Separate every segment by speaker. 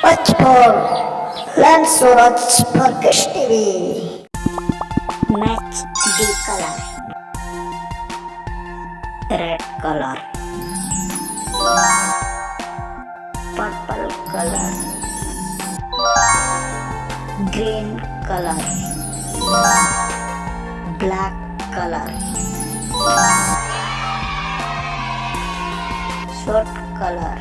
Speaker 1: Watch for Learn Suraj Kids TV.
Speaker 2: Match the color. Red color, purple color, green color, black color, short color,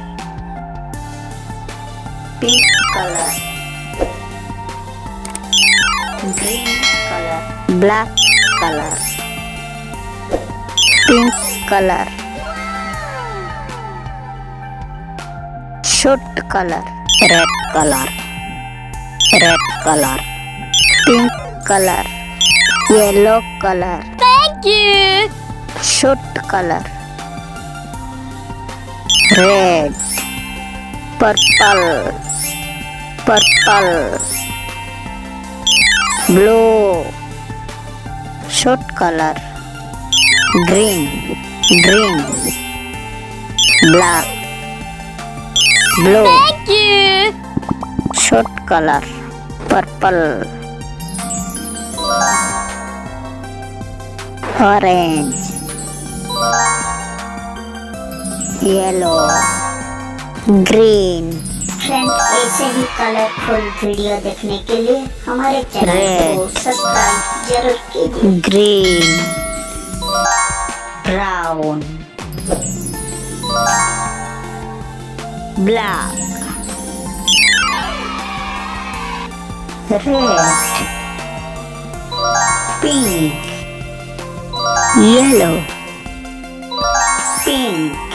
Speaker 2: pink color, green color, black color, pink color, short color, red color, pink color, yellow color. Thank you. Short color, red, purple, blue. Short color, green, black, blue. Thank you. Short color, purple, orange, yellow, green.
Speaker 1: Friend ऐसे ही colourful video देखने के लिए हमारे channel को subscribe जरूर कीजिए।
Speaker 2: Green, brown, black, red, pink, yellow, pink.